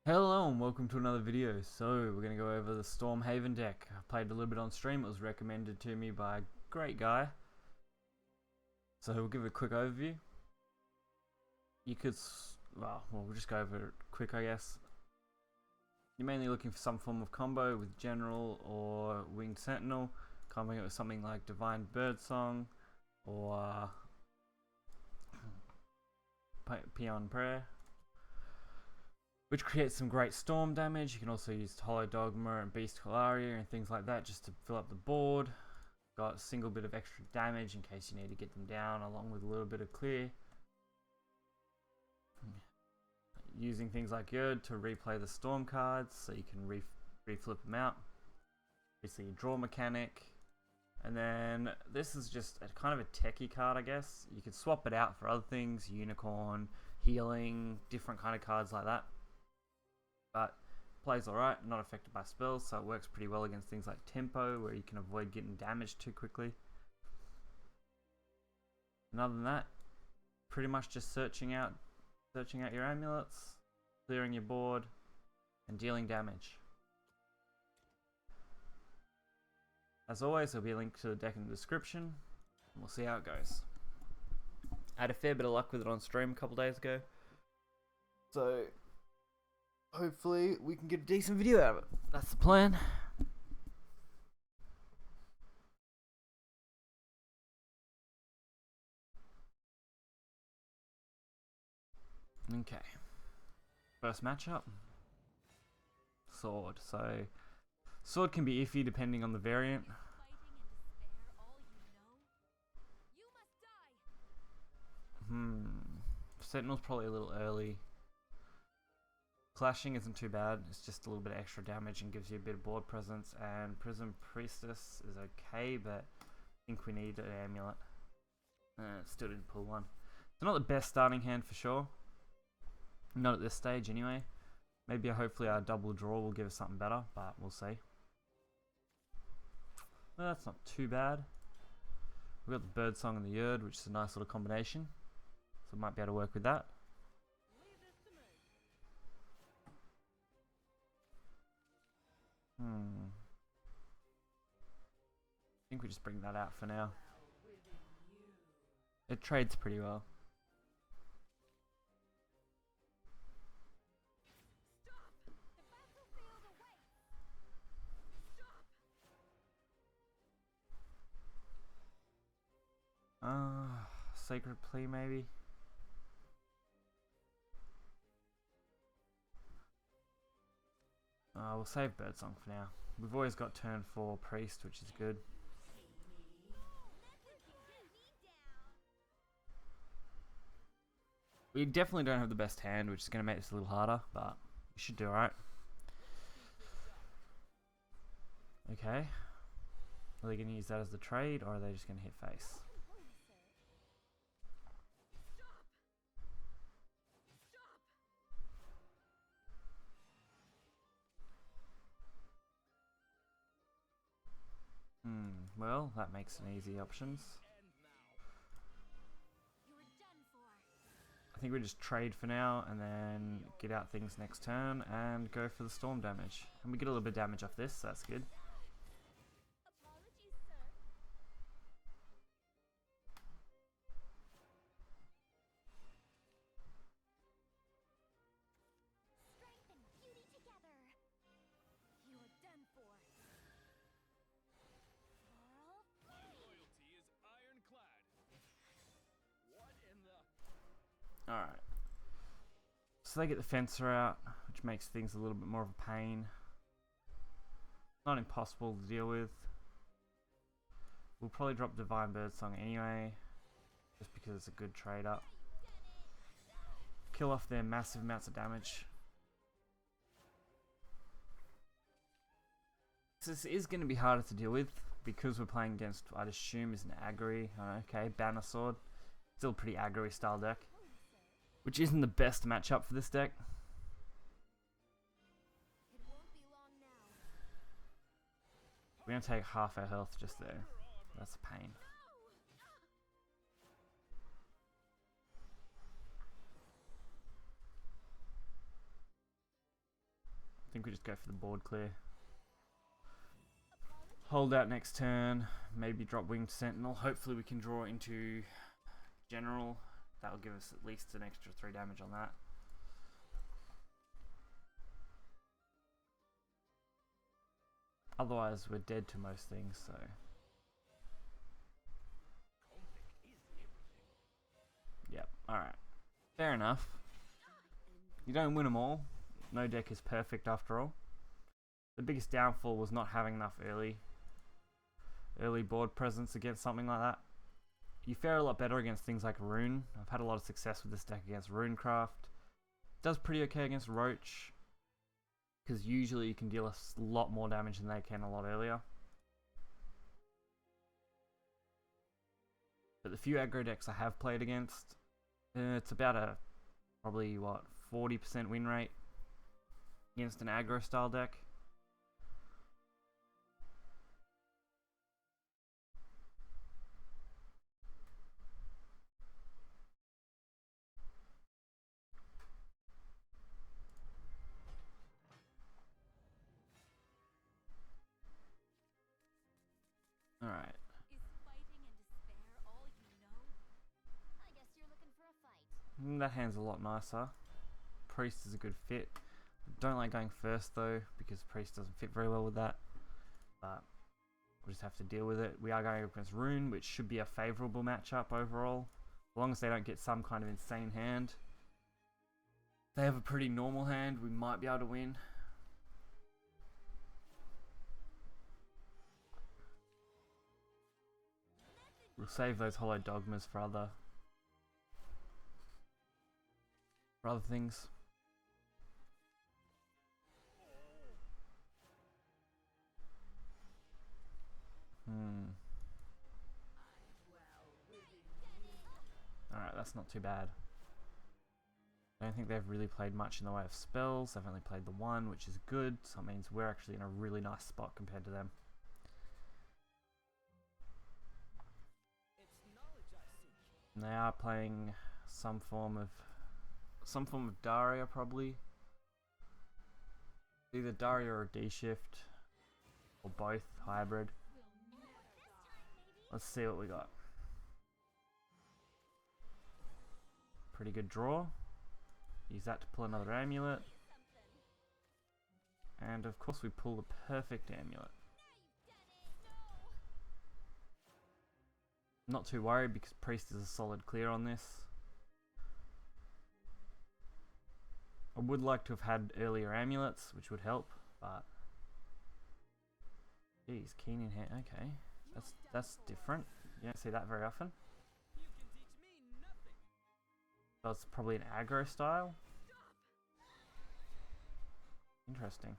Hello and welcome to another video. So we're going to go over the Storm Haven deck. I played a little bit on stream. It was recommended to me by a great guy. So we'll give it a quick overview. You could, we'll just go over it quick, I guess. You're mainly looking for some form of combo with General or Winged Sentinel, comboing it with something like Divine Birdsong or Peon Prayer, which creates some great storm damage. You can also use Hollow Dogma and Beast Calaria and things like that just to fill up the board. Got a single bit of extra damage in case you need to get them down, along with a little bit of clear. Using things like Yurd to replay the storm cards so you can reflip them out. Basically a draw mechanic. And then this is just a kind of a techie card, I guess. You could swap it out for other things, Unicorn, healing, different kind of cards like that. But plays alright, not affected by spells, so it works pretty well against things like Tempo, where you can avoid getting damaged too quickly. And other than that, pretty much just searching out your amulets, clearing your board, and dealing damage. As always, there'll be a link to the deck in the description, and we'll see how it goes. I had a fair bit of luck with it on stream a couple days ago, so hopefully we can get a decent video out of it. That's the plan. Okay. First matchup. Sword. So Sword can be iffy depending on the variant. Sentinel's probably a little early. Clashing isn't too bad, it's just a little bit of extra damage and gives you a bit of board presence, and Prism Priestess is okay, but I think we need an amulet. Still didn't pull one. It's not the best starting hand for sure. Not at this stage anyway. Maybe hopefully our double draw will give us something better, but we'll see. Well, that's not too bad. We've got the Birdsong and the Yurd, which is a nice little combination. So might be able to work with that. I think we just bring that out for now. It trades pretty well. Sacred Plea maybe. We'll save Birdsong for now. We've always got turn 4 Priest, which is good. We definitely don't have the best hand, which is going to make this a little harder, but we should do alright. Okay. Are they going to use that as the trade, or are they just going to hit face? Well, that makes an easy options. I think we just trade for now and then get out things next turn and go for the storm damage. And we get a little bit of damage off this, so that's good. Alright. So they get the Fencer out, which makes things a little bit more of a pain. Not impossible to deal with. We'll probably drop Divine Birdsong anyway, just because it's a good trade up. Kill off their massive amounts of damage. So this is going to be harder to deal with, because we're playing against, I'd assume, is an aggro. Okay, Banner Sword. Still pretty aggro style deck, which isn't the best matchup for this deck. We're going to take half our health just there. That's a pain. think we just go for the board clear. Hold out next turn, maybe drop Winged Sentinel. Hopefully we can draw into General. That'll give us at least an extra 3 damage on that. Otherwise we're dead to most things, so... Yep, alright. Fair enough. You don't win them all. No deck is perfect after all. The biggest downfall was not having enough early board presence against something like that. You fare a lot better against things like Rune. I've had a lot of success with this deck against HavenCraft. Does pretty okay against Roach, because usually you can deal a lot more damage than they can a lot earlier. But the few aggro decks I have played against, it's about a probably what 40% win rate against an aggro style deck. Alright. That hand's a lot nicer. Priest is a good fit. Don't like going first though, because Priest doesn't fit very well with that. But we'll just have to deal with it. We are going against Rune, which should be a favourable matchup overall. As long as they don't get some kind of insane hand. If they have a pretty normal hand, we might be able to win. We'll save those Hollow Dogmas for other things. Alright, that's not too bad. I don't think they've really played much in the way of spells. They've only played the one, which is good, so it means we're actually in a really nice spot compared to them. And they are playing some form of Daria, probably. Either Daria or D-Shift, or both, hybrid. Let's see what we got. Pretty good draw. Use that to pull another amulet. And of course we pull the perfect amulet. Not too worried because Priest is a solid clear on this. I would like to have had earlier amulets, which would help, but... Geez, keen in hand. Okay, that's different. You don't see that very often. So it's probably an aggro style. Interesting.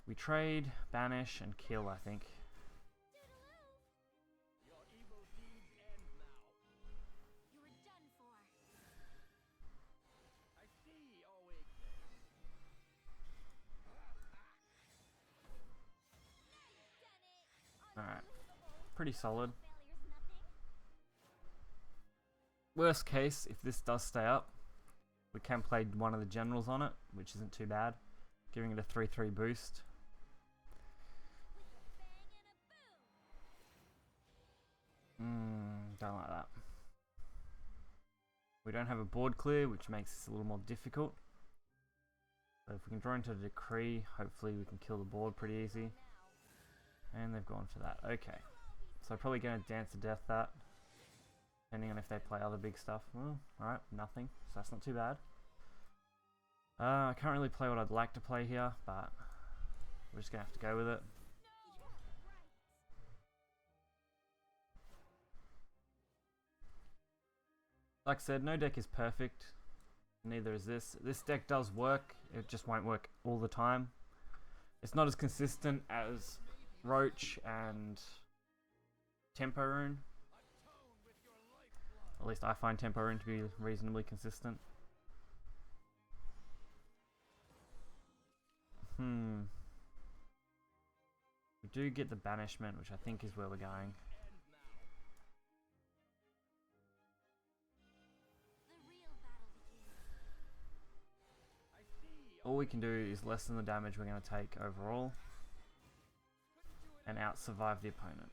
We trade, banish, and kill, I think. Alright. Pretty solid. Worst case, if this does stay up, we can play one of the generals on it, which isn't too bad. Giving it a 3/3 boost. Don't like that. We don't have a board clear, which makes this a little more difficult. So if we can draw into a decree, hopefully we can kill the board pretty easy. And they've gone for that. Okay. So probably going to dance to death that. Depending on if they play other big stuff. Well, alright, nothing. So that's not too bad. I can't really play what I'd like to play here, but we're just going to have to go with it. Like I said, no deck is perfect. Neither is this. This deck does work. It just won't work all the time. It's not as consistent as Roach and Tempo Rune. At least I find Tempo Rune to be reasonably consistent. We do get the banishment, which I think is where we're going. all we can do is lessen the damage we're going to take overall and out-survive the opponent.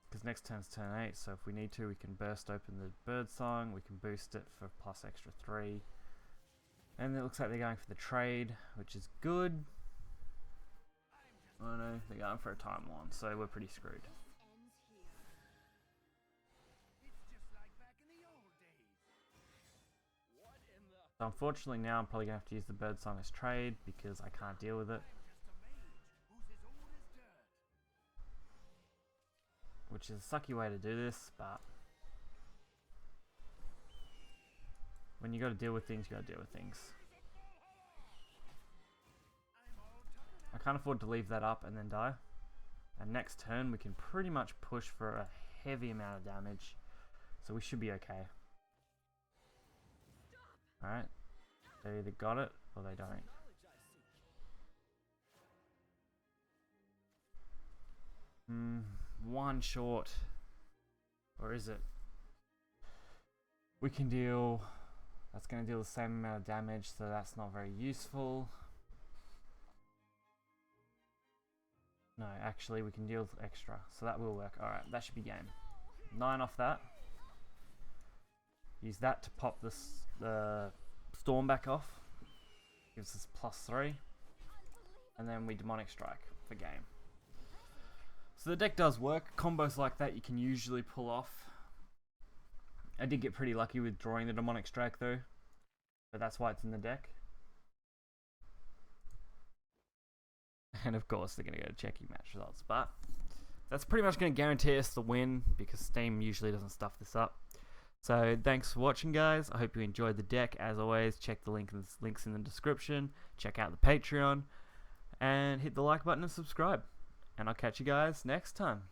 Because next turn's turn 8, so if we need to, we can burst open the bird song, we can boost it for plus extra 3. And it looks like they're going for the trade, which is good. Oh no, they're going for a time one, so we're pretty screwed. So unfortunately now I'm probably going to have to use the bird song as trade because I can't deal with it. Which is a sucky way to do this, but when you got to deal with things, you got to deal with things. I can't afford to leave that up and then die. And next turn we can pretty much push for a heavy amount of damage, so we should be okay. Alright, they either got it or they don't. One short. Or is it? We can deal... That's going to deal the same amount of damage, so that's not very useful. No, actually we can deal extra, so that will work. Alright, that should be game. 9 off that. Use that to pop the storm back off. Gives us plus 3. And then we demonic strike for game. So the deck does work. Combos like that you can usually pull off. I did get pretty lucky with drawing the demonic strike though, but that's why it's in the deck. And of course they're going to go to checking match results, but that's pretty much going to guarantee us the win because Steam usually doesn't stuff this up. So thanks for watching, guys. I hope you enjoyed the deck. As always, check the links in the description, check out the Patreon, and hit the like button and subscribe. And I'll catch you guys next time.